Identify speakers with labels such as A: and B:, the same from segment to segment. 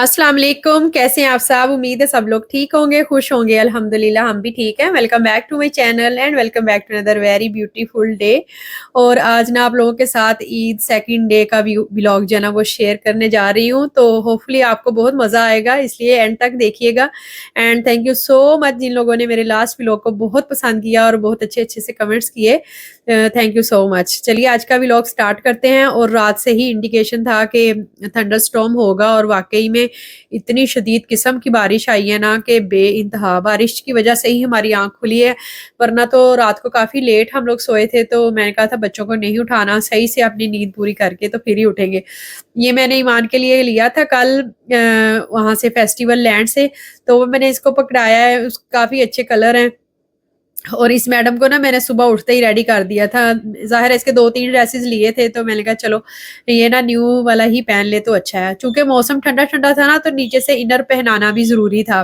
A: अस्सलाम वालेकुम। कैसे हैं आप सब? उम्मीद है सब लोग ठीक होंगे, खुश होंगे। अल्हम्दुलिल्लाह हम भी ठीक हैं। Welcome back to my channel and welcome back to another very beautiful day. और आज ना आप लोगों के साथ ईद सेकंड डे का व्लॉग जो है ना वो शेयर करने जा रही हूँ। तो होपफुली आपको बहुत मज़ा आएगा, इसलिए एंड तक देखिएगा। And thank you so much जिन लोगों ने मेरे लास्ट व्लॉग को बहुत पसंद किया और बहुत अच्छे अच्छे से कमेंट्स किए। Thank you so much. चलिए आज का व्लॉग स्टार्ट करते हैं। और रात से ही इंडिकेशन था कि थंडरस्टॉर्म होगा और वाकई में इतनी शदीद किस्म की बारिश आई है ना कि बेइंतहा। बारिश की वजह से ही हमारी आंख खुली है, वरना तो रात को काफ़ी लेट हम लोग सोए थे। तो मैंने कहा था बच्चों को नहीं उठाना, सही से अपनी नींद पूरी करके तो फिर ही उठेंगे। ये मैंने ईमान के लिए लिया था कल वहाँ से फेस्टिवल लैंड से। तो वो मैंने इसको पकड़ाया है, काफ़ी अच्छे कलर हैं। और इस मैडम को ना मैंने सुबह उठते ही रेडी कर दिया था। ज़ाहिर है इसके 2-3 ड्रेसेस लिए थे, तो मैंने कहा चलो ये ना न्यू वाला ही पहन ले तो अच्छा है। चूँकि मौसम ठंडा-ठंडा था ना, तो नीचे से इनर पहनाना भी ज़रूरी था।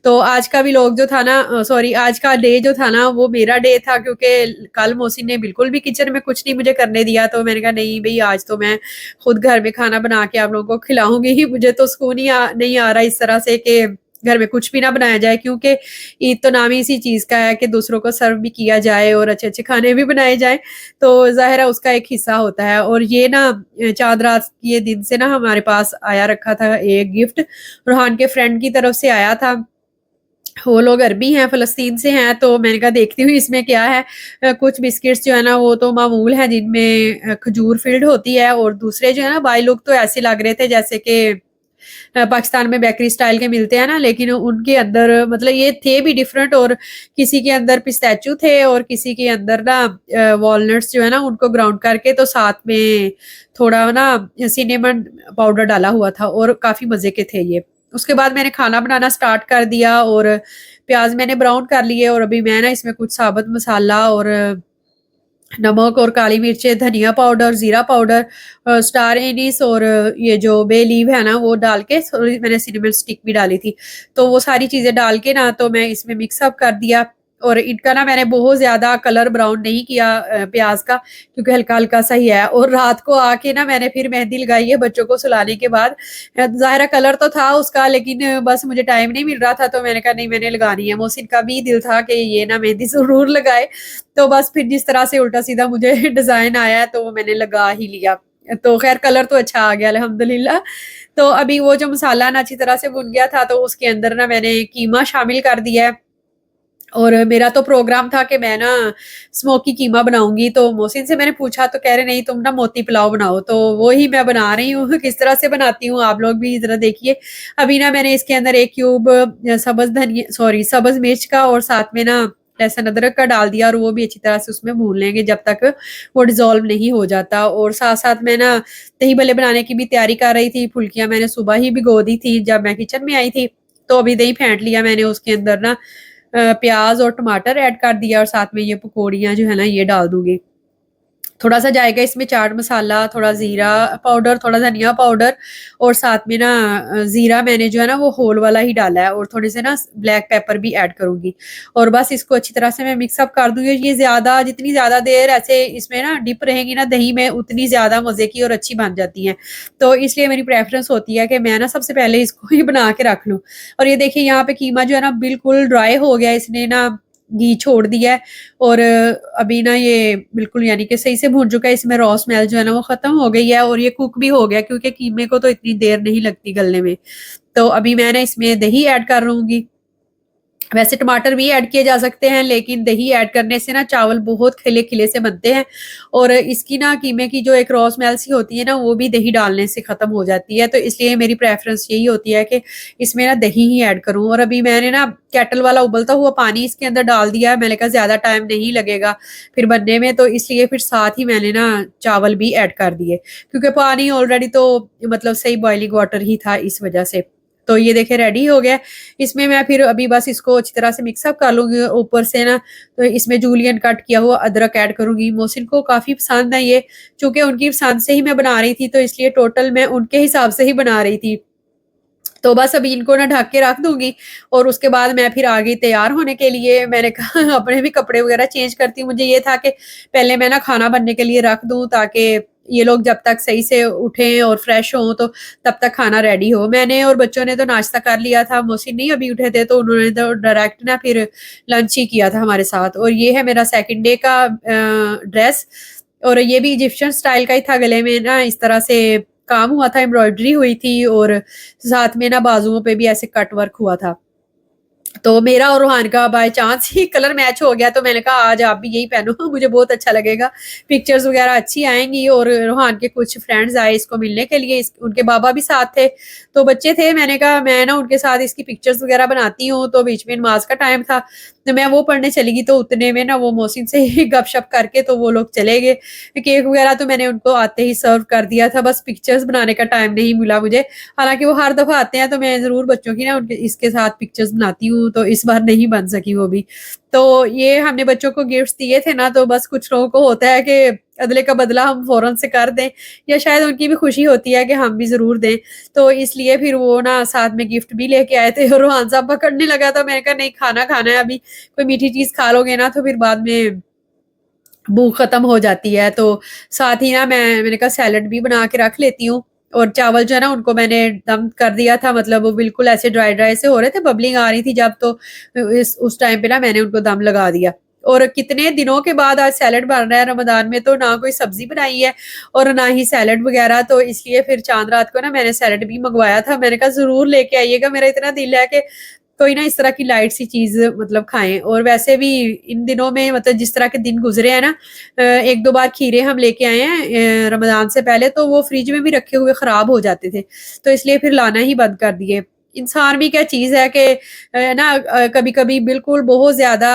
A: तो आज का व्लॉग जो था ना सॉरी आज का डे जो था ना वो मेरा डे था, क्योंकि कल मोहसिन ने बिल्कुल भी किचन में कुछ नहीं मुझे करने दिया। तो मैंने कहा नहीं भई, आज तो मैं खुद घर में खाना बना के आप लोगों को खिलाऊँगी ही। मुझे तो सुकून ही नहीं आ रहा इस तरह से कि घर में कुछ भी ना बनाया जाए, क्योंकि ईद तो नाम ही इसी चीज़ का है कि दूसरों को सर्व भी किया जाए और अच्छे-अच्छे खाने भी बनाए जाएँ। तो ज़ाहिर है उसका एक हिस्सा होता है। और ये ना चाँद रात के दिन से ना हमारे पास आया रखा था एक गिफ्ट, रुहान के फ्रेंड की तरफ से आया था। वो लोग अरबी हैं, फ़लस्तीन से हैं। तो मैंने कहा देखती हूँ इसमें क्या है। कुछ बिस्किट्स जो है ना वो तो मामूल हैं, जिनमें खजूर फ़िल्ड होती है, और दूसरे जो है ना बाय लुक तो ऐसे लग रहे थे जैसे कि पाकिस्तान में बेकरी स्टाइल के मिलते हैं ना, लेकिन उनके अंदर मतलब ये थे भी डिफरेंट। और किसी के अंदर पिस्ताचियो थे और किसी के अंदर ना वॉलनट्स जो है ना उनको ग्राउंड करके, तो साथ में थोड़ा ना सिनेमन पाउडर डाला हुआ था, और काफ़ी मज़े के थे ये। उसके बाद मैंने खाना बनाना स्टार्ट कर दिया, और प्याज़ मैंने ब्राउन कर लिए। और अभी मैं ना इसमें कुछ साबुत मसाला और नमक और काली मिर्चें, धनिया पाउडर, ज़ीरा पाउडर, स्टार एनीस और ये जो बे लीव है ना वो डाल के, थोड़ी मैंने सिनेमन स्टिक भी डाली थी। तो वो सारी चीज़ें डाल के ना तो मैं इसमें मिक्स अप कर दिया। और इनका ना मैंने बहुत ज़्यादा कलर ब्राउन नहीं किया प्याज़ का, क्योंकि हल्का-हल्का सा ही है। और रात को आके ना मैंने फिर मेहंदी लगाई है बच्चों को सुलाने के बाद। ज़ाहिर है कलर तो था उसका, लेकिन बस मुझे टाइम नहीं मिल रहा था, तो मैंने कहा नहीं मैंने लगानी है। मोहसिन का भी दिल था कि ये ना मेहंदी ज़रूर लगाए। तो बस फिर जिस तरह से उल्टा-सीधा मुझे डिज़ाइन आया है तो वो मैंने लगा ही लिया। तो ख़ैर कलर तो अच्छा आ गया अल्हम्दुलिल्लाह। तो अभी वो जो मसाला ना अच्छी तरह से भुन गया था, तो उसके अंदर ना मैंने कीमा शामिल कर दिया है। और मेरा तो प्रोग्राम था कि मैं ना स्मोकी कीमा बनाऊँगी। तो मोहसिन से मैंने पूछा तो कह रहे नहीं तुम ना मोती पुलाव बनाओ। तो वो ही मैं बना रही हूँ। किस तरह से बनाती हूँ आप लोग भी ज़रा देखिए। अभी ना मैंने इसके अंदर 1 क्यूब सब्ज़ मिर्च का और साथ में ना लहसुन अदरक का डाल दिया, और वो भी अच्छी तरह से उसमें भून लेंगे जब तक वो डिज़ॉल्व नहीं हो जाता। और साथ-साथ मैं ना दही भल्ले बनाने की भी तैयारी कर रही थी। फुल्कियाँ मैंने सुबह ही भिगो दी थी जब मैं किचन में आई थी। तो अभी दही फेंट लिया मैंने, उसके अंदर ना प्याज़ और टमाटर ऐड कर दिया, और साथ में ये पकौड़ियाँ जो है ना ये डाल दूँगी। थोड़ा-सा जाएगा इसमें चाट मसाला, थोड़ा ज़ीरा पाउडर, थोड़ा धनिया पाउडर, और साथ में ना ज़ीरा मैंने जो है ना वो होल वाला ही डाला है, और थोड़े से ना ब्लैक पेपर भी ऐड करूँगी। और बस इसको अच्छी तरह से मैं मिक्स अप कर दूँगी। ये जितनी ज़्यादा देर ऐसे इसमें ना डिप रहेंगी ना दही में, उतनी ज़्यादा मज़े की और अच्छी बन जाती हैं। तो इसलिए मेरी प्रेफ़रेंस होती है कि मैं ना सबसे पहले इसको ही बना के रख लूँ। और ये देखिए यहाँ पे कीमा जो है ना बिल्कुल ड्राई हो गया, इसने ना घी छोड़ दिया है। और अभी ना ये बिल्कुल यानी कि सही से भुन चुका है, इसमें रॉ स्मेल जो है ना वो ख़त्म हो गई है, और ये कुक भी हो गया, क्योंकि कीमे को तो इतनी देर नहीं लगती गलने में। तो अभी मैं ना इसमें दही ऐड कर लूँगी। वैसे टमाटर भी ऐड किए जा सकते हैं, लेकिन दही ऐड करने से ना चावल बहुत खिले-खिले से बनते हैं, और इसकी ना कीमे की जो एक रॉ स्मेल सी होती है ना, वो भी दही डालने से ख़त्म हो जाती है। तो इसलिए मेरी प्रेफ़रेंस यही होती है कि इसमें ना दही ही ऐड करूँ। और अभी मैंने ना केटल वाला उबलता हुआ पानी इसके अंदर डाल दिया है। मैंने कहा ज़्यादा टाइम नहीं लगेगा फिर बनने में, तो इसलिए फिर साथ ही मैंने ना चावल भी ऐड कर दिए, क्योंकि पानी ऑलरेडी तो मतलब सही बॉइलिंग वाटर ही था इस वज़ह से। तो ये देखिए रेडी हो गया। इसमें मैं फिर अभी बस इसको अच्छी तरह से मिक्स अप कर लूँगी, और ऊपर से ना तो इसमें जूलियन कट किया हुआ अदरक ऐड करूँगी। मोहसिन को काफ़ी पसंद है ये, चूँकि उनकी पसंद से ही मैं बना रही थी, तो इसलिए टोटल मैं उनके हिसाब से ही बना रही थी। तो बस अभी इनको ना ढक के रख दूँगी, और उसके बाद मैं फिर आ गई तैयार होने के लिए। मैंने कहा अपने भी कपड़े वग़ैरह चेंज करती हूँ। मुझे ये था कि पहले मैं ना खाना बनने के लिए रख दूँ, ताकि ये लोग जब तक सही से उठें और फ्रेश हों तो तब तक खाना रेडी हो। मैंने और बच्चों ने तो नाश्ता कर लिया था, मोहसिन नहीं अभी उठे थे, तो उन्होंने तो डायरेक्ट ना फिर लंच ही किया था हमारे साथ। और ये है मेरा सेकंड डे का ड्रेस, और ये भी इजिप्शियन स्टाइल का ही था। गले में ना इस तरह से काम हुआ था, एम्ब्रॉयडरी हुई थी, और साथ में ना बाजुओं पे भी ऐसे कट वर्क हुआ था। तो मेरा और रूहान का by chance he colour match हो गया, तो मैंने कहा आज आप भी यही पहनो, मुझे बहुत अच्छा लगेगा, पिक्चर्स वगैरह अच्छी आएंगी। और रूहान के कुछ फ्रेंड्स आए इसको मिलने के लिए, उनके बाबा भी साथ थे, तो बच्चे थे। मैंने कहा मैं ना उनके साथ इसकी पिक्चर्स वगैरह बनाती हूँ। तो बीच में नमाज का टाइम था, तो मैं वो पढ़ने चली गई, तो उतने में ना वो मोहसिन से ही गपशप करके तो वो लोग चले गए। केक वगैरह तो मैंने उनको आते ही सर्व कर दिया था, बस पिक्चर्स बनाने का टाइम नहीं मिला मुझे। हालाँकि वो हर दफ़ा आते हैं तो मैं ज़रूर बच्चों की ना उनके इसके साथ पिक्चर्स बनाती हूँ, तो इस बार नहीं बन सकी वो भी। तो ये हमने बच्चों को गिफ्ट्स दिए थे ना, तो बस कुछ लोगों को होता है कि अदले का बदला हम फ़ौरन से कर दें, या शायद उनकी भी खुशी होती है कि हम भी ज़रूर दें। तो इसलिए फिर वो ना साथ में गिफ्ट भी लेके आए थे, और रूहान साहब पकड़ने लगा, तो मैंने कहा नहीं, खाना खाना है अभी, कोई मीठी चीज़ खा लोगे ना तो फिर बाद में भूख खत्म हो जाती है। तो साथ ही ना मैंने कहा सैलेड भी बना के रख लेती हूँ, और चावल जो है ना उनको मैंने दम कर दिया था, मतलब वो बिल्कुल ऐसे ड्राई ड्राई से हो रहे थे, बबलिंग आ रही थी जब, तो इस उस टाइम पे ना मैंने उनको दम लगा दिया। और कितने दिनों के बाद आज सैलेड बन रहा है रमजान में, तो ना कोई सब्जी बनाई है और ना ही सैलेड वगैरह, तो इसलिए फिर चांद रात को ना मैंने सैलेड भी मंगवाया था। मैंने कहा जरूर लेके आइएगा, मेरा इतना दिल है कि कोई ना इस तरह की लाइट सी चीज़ मतलब खाएँ। और वैसे भी इन दिनों में मतलब जिस तरह के दिन गुज़रे हैं ना, 1-2 बार खीरे हम लेके आए हैं रमज़ान से पहले, तो वो फ्रिज में भी रखे हुए ख़राब हो जाते थे। तो इसलिए फिर लाना ही बंद कर दिए। इंसान भी क्या चीज़ है कि ना कभी-कभी बिल्कुल बहुत ज़्यादा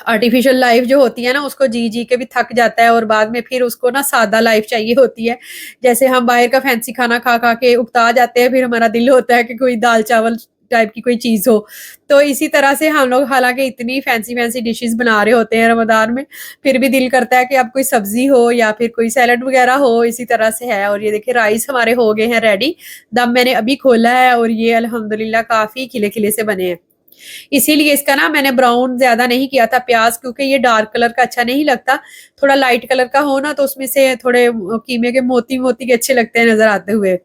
A: आर्टिफ़िशियल लाइफ़ जो होती है ना, उसको जी-जी के भी थक जाता है, और बाद में फिर उसको ना सादा लाइफ़ चाहिए होती है। जैसे हम बाहर का फैंसी खाना खा-खा के उकता जाते हैं, फिर हमारा दिल होता है कि कोई दाल-चावल टाइप की कोई चीज़ हो। तो इसी तरह से हम लोग हालाँकि इतनी फैंसी-फैंसी डिशेज़ बना रहे होते हैं रमज़ान में, फिर भी दिल करता है कि अब कोई सब्ज़ी हो या फिर कोई सैलेड वग़ैरह हो, इसी तरह से है। और ये देखिए राइस हमारे हो गए हैं रेडी, दम मैंने अभी खोला है, और ये अल्हम्दुलिल्लाह काफ़ी खिले-खिले से बने हैं। इसीलिए इसका ना मैंने ब्राउन ज़्यादा नहीं किया था प्याज़, क्योंकि ये डार्क कलर का अच्छा नहीं लगता। थोड़ा लाइट कलर का हो ना, तो उसमें से थोड़े कीमे के मोती-मोती के अच्छे लगते हैं नज़र आते हुए।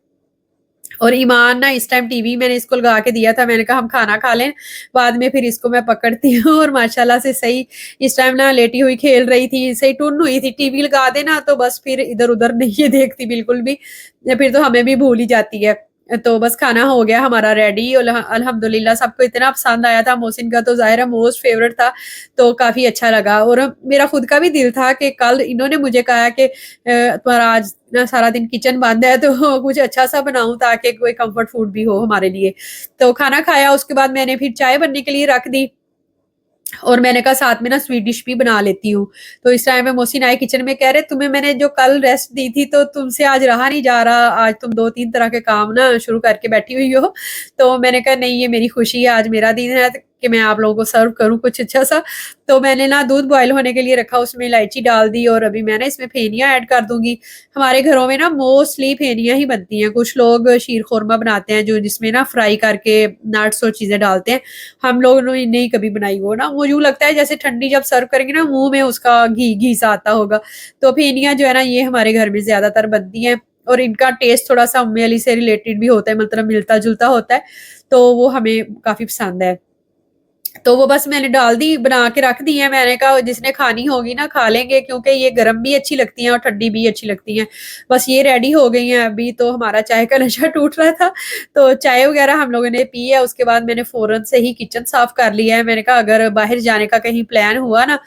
A: और ईमान ना इस टाइम टीवी मैंने इसको लगा के दिया था, मैंने कहा हम खाना खा लें, बाद में फिर इसको मैं पकड़ती हूँ। और माशाल्लाह से सही इस टाइम ना लेटी हुई खेल रही थी, सही टुन हुई थी। टीवी लगा देना तो बस फिर इधर-उधर नहीं ये देखती बिल्कुल भी, या फिर तो हमें भी भूल ही जाती है। तो बस खाना हो गया हमारा रेडी, अल्हम्दुलिल्लाह सबको इतना पसंद आया था, मोहसिन का तो ज़ाहिर है मोस्ट फेवरेट था, तो काफ़ी अच्छा लगा। और मेरा खुद का भी दिल था कि कल इन्होंने मुझे कहा कि तुम्हारा आज ना सारा दिन किचन बंद है, तो कुछ अच्छा-सा बनाऊँ ताकि कोई कम्फर्ट फूड भी हो हमारे लिए। तो खाना खाया, उसके बाद मैंने फिर चाय बनने के लिए रख दी, और मैंने कहा साथ में ना स्वीट डिश भी बना लेती हूँ। तो इस टाइम में मोहसिन आए किचन में, कह रहे तुम्हें मैंने जो कल रेस्ट दी थी तो तुमसे आज रहा नहीं जा रहा, आज तुम 2-3 तरह के काम ना शुरू करके बैठी हुई हो। तो मैंने कहा नहीं, ये मेरी खुशी है, आज मेरा दिन है कि मैं आप लोगों को सर्व करूँ कुछ अच्छा-सा। तो मैंने ना दूध बॉयल होने के लिए रखा, उसमें इलायची डाल दी, और अभी मैं ना इसमें फेनिया ऐड कर दूँगी। हमारे घरों में ना मोस्टली फेनिया ही बनती हैं, कुछ लोग शीर खुरमा बनाते हैं जो जिसमें ना फ्राई करके नट्स और चीज़ें डालते हैं। हम लोगों ने नहीं कभी बनाई वो ना, वो यूँ लगता है जैसे ठंडी जब सर्व करेंगे ना मुँह में उसका घी-घी सा आता होगा। तो फेनिया जो है ना ये हमारे घर में ज़्यादातर बनती हैं, और इनका टेस्ट थोड़ा-सा उम्मी अली से रिलेटेड भी होता है, मतलब मिलता-जुलता होता है, तो वो हमें काफ़ी पसंद है। तो वो बस मैंने डाल दी, बना के रख दी है। मैंने कहा जिसने खानी होगी ना खा लेंगे, क्योंकि ये गरम भी अच्छी लगती हैं और ठंडी भी अच्छी लगती हैं। बस ये रेडी हो गई हैं अभी, तो हमारा चाय का नशा टूट रहा था, तो चाय वग़ैरह हम लोगों ने पी है। उसके बाद मैंने फ़ौरन से ही किचन साफ़ कर लिया है। मैंने कहा अगर बाहर जाने का कहीं प्लान हुआ ना,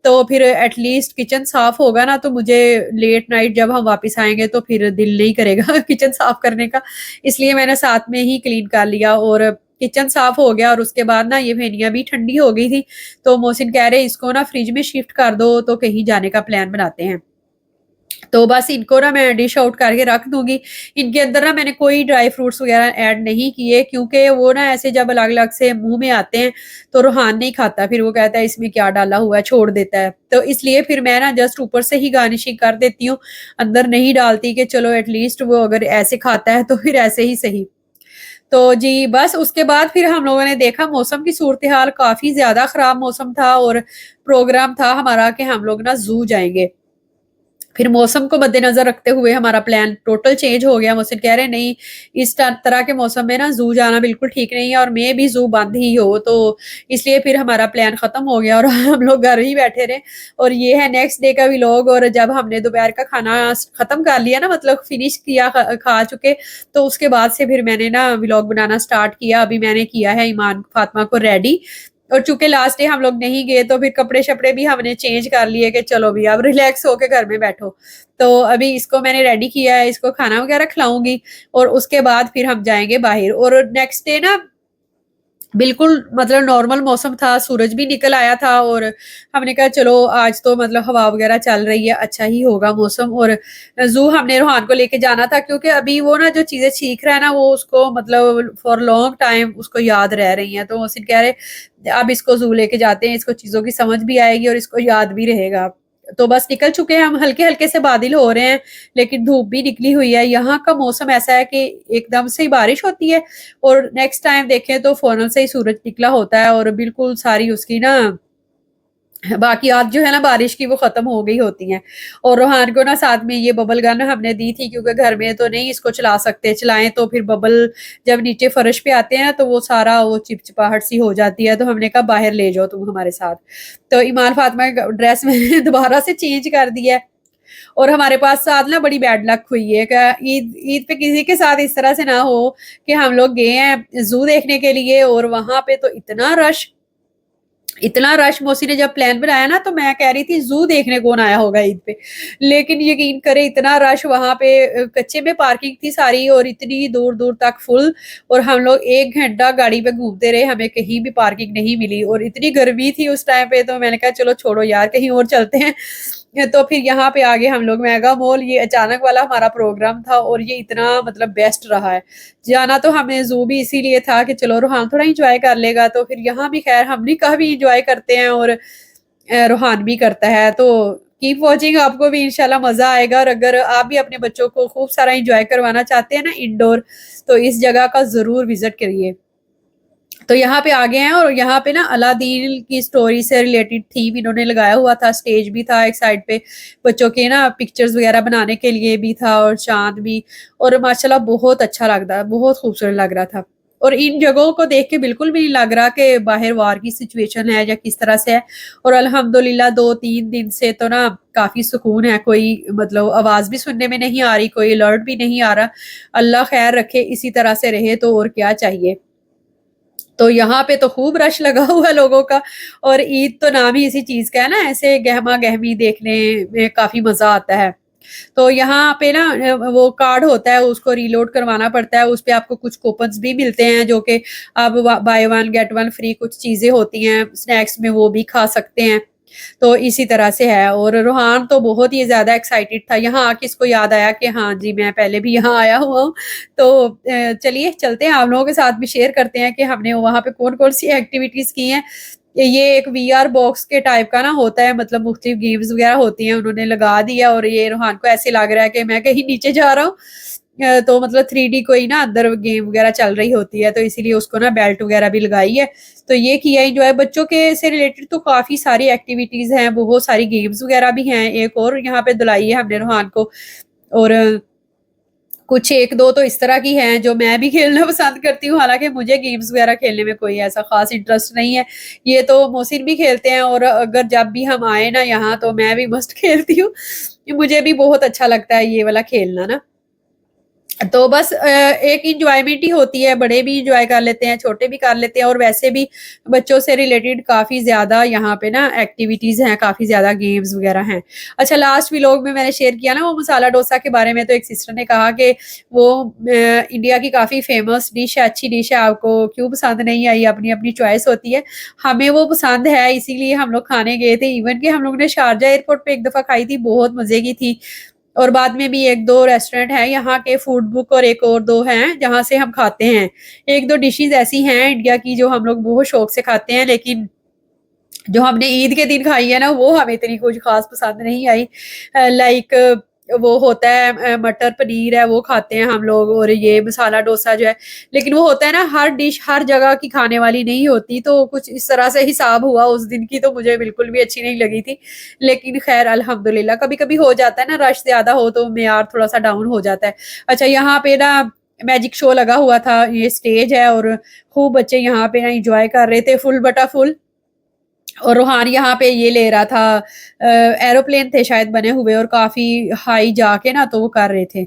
A: तो फिर एट लीस्ट किचन साफ़ होगा ना, तो मुझे लेट नाइट जब हम वापस आएँगे तो फिर दिल नहीं करेगा किचन साफ़ करने का। इसलिए मैंने साथ में ही क्लीन कर लिया, और किचन साफ हो गया। और उसके बाद ना ये फेनिया भी ठंडी हो गई थी, तो मोहसिन कह रहे इसको ना फ्रिज में शिफ्ट कर दो, तो कहीं जाने का प्लान बनाते हैं। तो बस इनको ना मैं डिश आउट करके रख दूँगी। इनके अंदर ना मैंने कोई ड्राई फ्रूट्स वग़ैरह ऐड नहीं किए, क्योंकि वो ना ऐसे जब अलग-अलग से मुँह में आते हैं, तो रूहान नहीं खाता, फिर वो कहता है इसमें क्या डाला हुआ है, छोड़ देता है। तो इसलिए फिर मैं ना जस्ट ऊपर से ही गार्निशिंग कर देती हूँ, अंदर नहीं डालती कि चलो एट लीस्ट वो अगर ऐसे खाता है तो फिर ऐसे ही सही। तो जी, बस उसके बाद फिर हम लोगों ने देखा मौसम की सूरत-ए-हाल काफ़ी ज़्यादा ख़राब मौसम था, और प्रोग्राम था हमारा कि हम लोग ना ज़ू जाएँगे। फिर मौसम को मद्देनज़र रखते हुए हमारा प्लान टोटल चेंज हो गया। मोहसिन कह रहे नहीं, इस तरह के मौसम में ना ज़ू जाना बिल्कुल ठीक नहीं है और मे भी ज़ू बंद ही हो, तो इसलिए फिर हमारा प्लान ख़त्म हो गया और हम लोग घर ही बैठे रहे। और ये है नेक्स्ट डे का व्लॉग। और जब हमने दोपहर का खाना ख़त्म कर लिया ना, मतलब फिनिश किया, खा चुके, तो उसके बाद से फिर मैंने ना व्लॉग बनाना स्टार्ट किया। अभी मैंने किया है ईमान फातिमा को रेडी, और चूँकि लास्ट डे हम लोग नहीं गए तो फिर कपड़े-शपड़े भी हमने चेंज कर लिए कि चलो भई अब रिलैक्स होके घर में बैठो। तो अभी इसको मैंने रेडी किया है, इसको खाना वगैरह खिलाऊँगी और उसके बाद फिर हम जाएँगे बाहर। और नेक्स्ट डे ना बिल्कुल मतलब नॉर्मल मौसम था, सूरज भी निकल आया था और हमने कहा चलो आज तो मतलब हवा वगैरह चल रही है, अच्छा ही होगा मौसम। और ज़ू हमने रोहान को लेके जाना था क्योंकि अभी वो ना जो चीज़ें सीख रहा है ना, वो उसको मतलब फॉर लॉन्ग टाइम उसको याद रह रही हैं। तो मोहसिन कह रहे अब इसको ज़ू लेके जाते हैं, इसको चीज़ों की समझ भी आएगी और इसको याद भी रहेगा। तो बस निकल चुके हैं हम, हल्के-हल्के से बादल हो रहे हैं, लेकिन धूप भी निकली हुई है। यहाँ का मौसम ऐसा है कि एकदम से ही बारिश होती है और नेक्स्ट टाइम देखें तो फ़ौरन से ही सूरज निकला होता है और बिल्कुल सारी उसकी ना बाकी आज जो है ना बारिश की वो ख़त्म हो गई होती हैं। और रोहान को ना साथ में ये बबल गन हमने दी थी क्योंकि घर में तो नहीं इसको चला सकते, चलाएँ तो फिर बबल जब नीचे फ़र्श पे आते हैं तो वो सारा वो चिपचिपाहट सी हो जाती है, तो हमने कहा बाहर ले जाओ तुम हमारे साथ। तो ईमान फातिमा का ड्रेस मैंने दोबारा से चेंज कर दिया है। और हमारे पास साथ ना बड़ी बैड लक हुई है कि ईद ईद पे किसी के साथ इस तरह से ना हो कि हम लोग गए हैं ज़ू देखने के लिए और वहाँ पे तो इतना रश। मौसी ने जब प्लान बनाया ना तो मैं कह रही थी ज़ू देखने कौन आया होगा ईद पे। लेकिन यकीन करें इतना रश वहाँ पे, कच्चे में पार्किंग थी सारी और इतनी दूर-दूर तक फुल। और हम लोग 1 घंटा गाड़ी पे घूमते रहे, हमें कहीं भी पार्किंग नहीं मिली और इतनी गर्मी थी उस टाइम पे, तो मैंने कहा चलो छोड़ो यार कहीं और चलते हैं। तो फिर यहाँ पे आ गए हम लोग मेगा मॉल। ये अचानक वाला हमारा प्रोग्राम था और ये इतना मतलब बेस्ट रहा है। जाना तो हमें ज़ू भी इसीलिए था कि चलो रोहान थोड़ा एन्जॉय कर लेगा, तो फिर यहाँ भी ख़ैर हम भी काफ़ी एन्जॉय करते हैं और रोहान भी करता है। तो कीप वॉचिंग, आपको भी इंशाल्लाह मज़ा आएगा। और अगर आप भी अपने बच्चों को खूब सारा एन्जॉय करवाना चाहते हैं ना इंडोर, तो इस जगह का ज़रूर विज़िट करिए। तो यहाँ पे आ गए हैं और यहाँ पे ना अलादीन की स्टोरी से रिलेटेड थीम इन्होंने लगाया हुआ था, स्टेज भी था एक साइड पे, बच्चों के ना पिक्चर्स वगैरह बनाने के लिए भी था और चाँद भी। और माशाल्लाह बहुत अच्छा लग रहा, बहुत खूबसूरत लग रहा था। और इन जगहों को देख के बिल्कुल भी नहीं लग रहा कि बाहर वार की सिचुएशन है या किस तरह से है। और अल्हम्दुलिल्लाह 2-3 दिन से तो ना काफ़ी सुकून है, कोई मतलब आवाज़ भी सुनने में नहीं आ रही, कोई अलर्ट भी नहीं आ रहा। अल्लाह खैर रखे, इसी तरह से रहे तो और क्या चाहिए। तो यहाँ पे तो खूब रश लगा हुआ है लोगों का। और ईद तो नाम ही इसी चीज़ का है ना, ऐसे गहमा-गहमी देखने में काफ़ी मज़ा आता है। तो यहाँ पे ना वो कार्ड होता है, उसको रीलोड करवाना पड़ता है, उसपे आपको कुछ कूपन्स भी मिलते हैं जो कि आप व बाय 1 गेट 1 फ्री कुछ चीज़ें होती हैं, स्नैक्स में वो भी खा सकते हैं। तो इसी तरह से है। और रोहान तो बहुत ही ज़्यादा एक्साइटेड था, यहाँ आके इसको याद आया कि हाँ जी, मैं पहले भी यहाँ आया हुआ हूँ। तो चलिए चलते हैं, आप लोगों के साथ भी शेयर करते हैं कि हमने वहाँ पे कौन-कौन सी एक्टिविटीज़ की हैं। ये एक वीआर बॉक्स के टाइप का ना होता है, मतलब मुख्तलिफ गेम्स वगैरह होती हैं, उन्होंने लगा दिया और ये रोहान को ऐसे लग रहा है कि मैं कहीं नीचे जा रहा हूँ। तो मतलब 3D कोई ना अंदर गेम वगैरह चल रही होती है, तो इसीलिए उसको ना बेल्ट वगैरह भी लगाई है। तो ये किया एन्जॉय। बच्चों के से रिलेटेड तो काफ़ी सारी एक्टिविटीज़ हैं, बहुत सारी गेम्स वगैरह भी हैं। एक और यहाँ पे दिलाई है हमने रोहान को। और कुछ 1-2 तो इस तरह की हैं जो मैं भी खेलना पसंद करती हूँ, हालाँकि मुझे गेम्स वगैरह खेलने में कोई ऐसा ख़ास इंटरेस्ट नहीं है। ये तो मोहसिन भी खेलते हैं और अगर जब भी हम आए ना यहाँ तो मैं भी मस्ट खेलती हूँ। मुझे भी बहुत अच्छा लगता है ये वाला खेलना ना। तो बस एक एन्जॉयमेंट ही होती है, बड़े भी एन्जॉय कर लेते हैं, छोटे भी कर लेते हैं। और वैसे भी बच्चों से रिलेटेड काफ़ी ज़्यादा यहाँ पे ना एक्टिविटीज़ हैं, काफ़ी ज़्यादा गेम्स वगैरह हैं। अच्छा, लास्ट व्लॉग में मैंने शेयर किया ना वो मसाला डोसा के बारे में, तो एक सिस्टर ने कहा कि वो इंडिया की काफ़ी फ़ेमस डिश है, अच्छी डिश है, आपको क्यों पसंद नहीं आई? अपनी-अपनी चॉइस होती है। हमें वो पसंद है, इसीलिए हम लोग खाने गए थे। इवन कि हम लोग ने शारजा एयरपोर्ट पे एक दफ़ा खाई थी, बहुत मज़े की थी। और बाद में भी 1-2 रेस्टोरेंट हैं यहाँ के, फूड बुक और 1 और 2 हैं जहाँ से हम खाते हैं। 1-2 डिशेज़ ऐसी हैं इंडिया की जो हम लोग बहुत शौक से खाते हैं, लेकिन जो हमने ईद के दिन खाई है ना वो हमें इतनी कुछ ख़ास पसंद नहीं आई। लाइक वो होता है मटर पनीर है वो खाते हैं हम लोग, और ये मसाला डोसा जो है, लेकिन वो होता है ना हर डिश हर जगह की खाने वाली नहीं होती, तो कुछ इस तरह से हिसाब हुआ उस दिन की, तो मुझे बिल्कुल भी अच्छी नहीं लगी थी। लेकिन खैर अल्हम्दुलिल्लाह, कभी-कभी हो जाता है ना, रश ज़्यादा हो तो मेयार थोड़ा-सा डाउन हो जाता है। अच्छा, यहाँ पे ना मैजिक शो लगा हुआ था, ये स्टेज है और खूब बच्चे यहाँ पे ना एन्जॉय कर रहे थे फुल बटा फुल। और रूहान यहाँ पे ये ले रहा था एरोप्लेन थे शायद बने हुए, और काफ़ी हाई जाके ना तो वो कर रहे थे।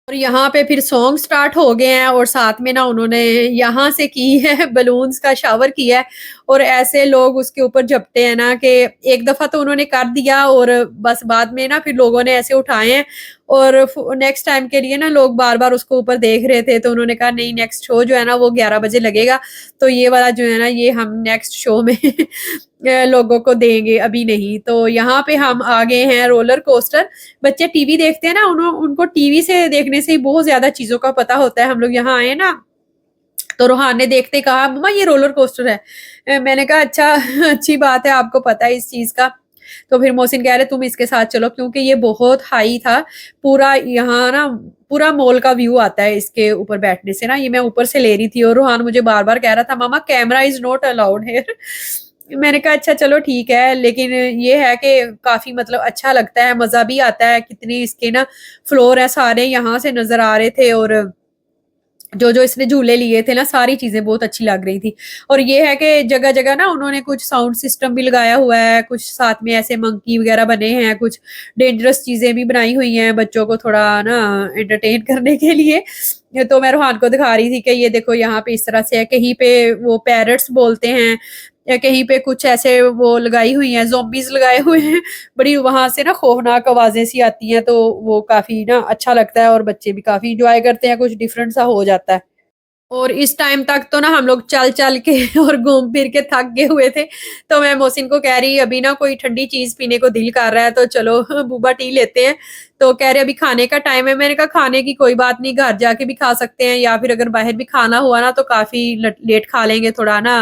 A: और यहाँ पे फिर सॉन्ग स्टार्ट हो गए हैं, और साथ में ना उन्होंने यहाँ से की है बलून्स का शावर किया है, और ऐसे लोग उसके ऊपर झपटे हैं ना कि एक दफ़ा तो उन्होंने कर दिया, और बस बाद में ना फिर लोगों ने ऐसे उठाए हैं, और नेक्स्ट टाइम के लिए ना लोग बार-बार उसको ऊपर देख रहे थे, तो उन्होंने कहा नहीं, नेक्स्ट शो जो है ना वो 11 बजे लगेगा, तो ये वाला जो है ना ये हम नेक्स्ट शो में लोगों को देंगे, अभी नहीं। तो यहाँ पे हम आ गए हैं रोलर कोस्टर। बच्चे टीवी देखते हैं ना, उनको टीवी से देखने से ही बहुत ज़्यादा चीज़ों का पता होता है। हम लोग यहाँ आए हैं ना, तो रूहान ने देखते ही कहा मम्मा ये रोलर कोस्टर है। मैंने कहा अच्छा अच्छी बात है, आपको पता है इस चीज़ का। तो फिर मोहसिन कह रहे तुम इसके साथ चलो, क्योंकि ये बहुत हाई था। पूरा यहाँ ना पूरा मॉल का व्यू आता है इसके ऊपर बैठने से ना। ये मैं ऊपर से ले रही थी, और रूहान मुझे बार-बार कह रहा था mumma camera is not allowed here. मैंने कहा अच्छा चलो ठीक है, लेकिन ये है कि काफ़ी मतलब अच्छा लगता है, मज़ा भी आता है। कितने इसके ना फ्लोर है, सारे यहाँ से नज़र आ रहे थे, और जो-जो इसने झूले लिए थे ना, सारी चीज़ें बहुत अच्छी लग रही थी। और ये है कि जगह-जगह ना उन्होंने कुछ साउंड सिस्टम भी लगाया हुआ है, कुछ साथ में ऐसे मंकी वगैरह बने हैं, कुछ डेंजरस चीज़ें भी बनाई हुई हैं बच्चों को थोड़ा ना एंटरटेन करने के लिए। तो मैं रूहान को दिखा रही थी कि ये देखो यहाँ पे इस तरह से है, कहीं पे वो पैरट्स बोलते हैं, या कहीं पे कुछ ऐसे वो लगाई हुई हैं, ज़ॉम्बीज़ लगाए हुए हैं। बड़ी वहाँ से ना खौफनाक आवाज़ें सी आती हैं, तो वो काफ़ी ना अच्छा लगता है, और बच्चे भी काफ़ी एन्जॉय करते हैं, कुछ डिफरेंट सा हो जाता है। और इस टाइम तक तो ना हम लोग चल-चल के और घूम फिर के थक गए हुए थे। तो मैं मोहसिन को कह रही अभी ना कोई ठंडी चीज़ पीने को दिल कर रहा है, तो चलो बूबा टी लेते हैं। तो कह रहे अभी खाने का टाइम है। मैंने कहा खाने की कोई बात नहीं, घर जाके भी खा सकते हैं, या फिर अगर बाहर भी खाना हुआ ना तो काफ़ी लट लेट खा लेंगे, थोड़ा ना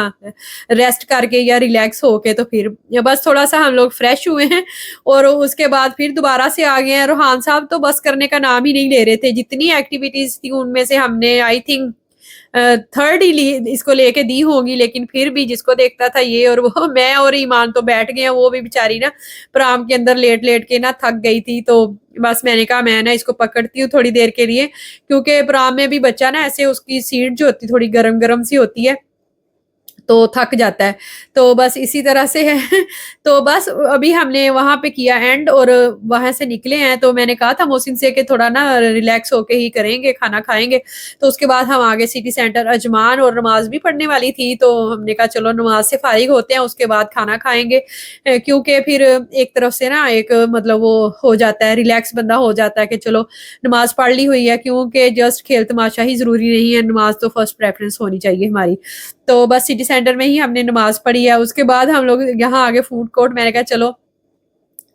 A: रेस्ट करके या रिलैक्स होके, तो फिर या बस थोड़ा-सा हम लोग फ्रेश हुए हैं, और उसके बाद फिर दोबारा से आ गए हैं। रूहान साहब तो बस करने का नाम ही नहीं ले रहे थे। जितनी एक्टिविटीज़ थी उनमें से हमने आई थिंक थर्ड ही ली इसको लेके दी होंगी, लेकिन फिर भी जिसको देखता था ये और वो मैं और ईमान तो बैठ गए हैं, वो भी बेचारी ना प्राम के अंदर लेट-लेट के ना थक गई थी। तो बस मैंने कहा मैं ना इसको पकड़ती हूँ थोड़ी देर के लिए, क्योंकि प्राम में भी बच्चा ना ऐसे उसकी सीट जो होती है थोड़ी गरम-गरम सी होती है, तो थक जाता है। तो बस इसी तरह से है। तो बस अभी हमने वहाँ पे किया एंड, और वहाँ से निकले हैं, तो मैंने कहा था मोहसिन से कि थोड़ा ना रिलैक्स होके ही करेंगे, खाना खाएँगे। तो उसके बाद हम आ गए सिटी सेंटर अजमान, और नमाज़ भी पढ़ने वाली थी, तो हमने कहा चलो नमाज़ से फ़ारिग होते हैं, उसके बाद खाना खाएँगे। क्योंकि फिर एक तरफ से ना एक मतलब वो हो जाता है, रिलैक्स बंदा हो जाता है कि चलो नमाज़ पढ़ ली हुई है, क्योंकि जस्ट खेल-तमाशा ही ज़रूरी नहीं है, नमाज़ तो फर्स्ट प्रेफ़रेंस होनी चाहिए हमारी। तो बस सिटी सेंटर में ही हमने नमाज़ पढ़ी है। उसके बाद हम लोग यहाँ आगे फूड कोर्ट, मैंने कहा चलो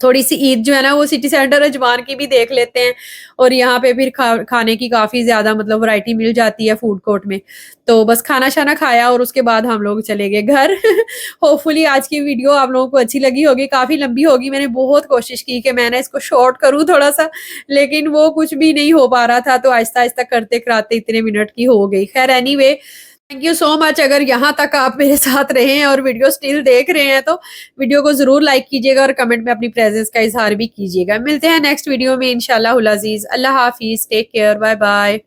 A: थोड़ी-सी ईद जो है ना वो सिटी सेंटर अजमान की भी देख लेते हैं, और यहाँ पे फिर खाने की काफ़ी ज़्यादा मतलब वैरायटी मिल जाती है फूड कोर्ट में। तो बस खाना-शाना खाया, और उसके बाद हम लोग चले गए घर। होपफुली आज की वीडियो आप लोगों को अच्छी लगी होगी, काफ़ी लंबी होगी। मैंने बहुत कोशिश की कि मैं ना इसको शॉर्ट करूँ थोड़ा-सा, लेकिन वो कुछ भी नहीं हो पा रहा था, तो आहिस्ता-आहिस्ता करते-कराते इतने मिनट की हो गई। ख़ैर anyway, thank you so much. अगर यहाँ तक आप मेरे साथ रहे हैं और वीडियो स्टिल देख रहे हैं, तो वीडियो को ज़रूर लाइक कीजिएगा, और कमेंट में अपनी प्रेज़ेंस का इज़हार भी कीजिएगा। मिलते हैं नेक्स्ट वीडियो में इंशाअल्लाहुल अज़ीज़। अल्लाह हाफ़िज़, टेक केयर, बाय बाय।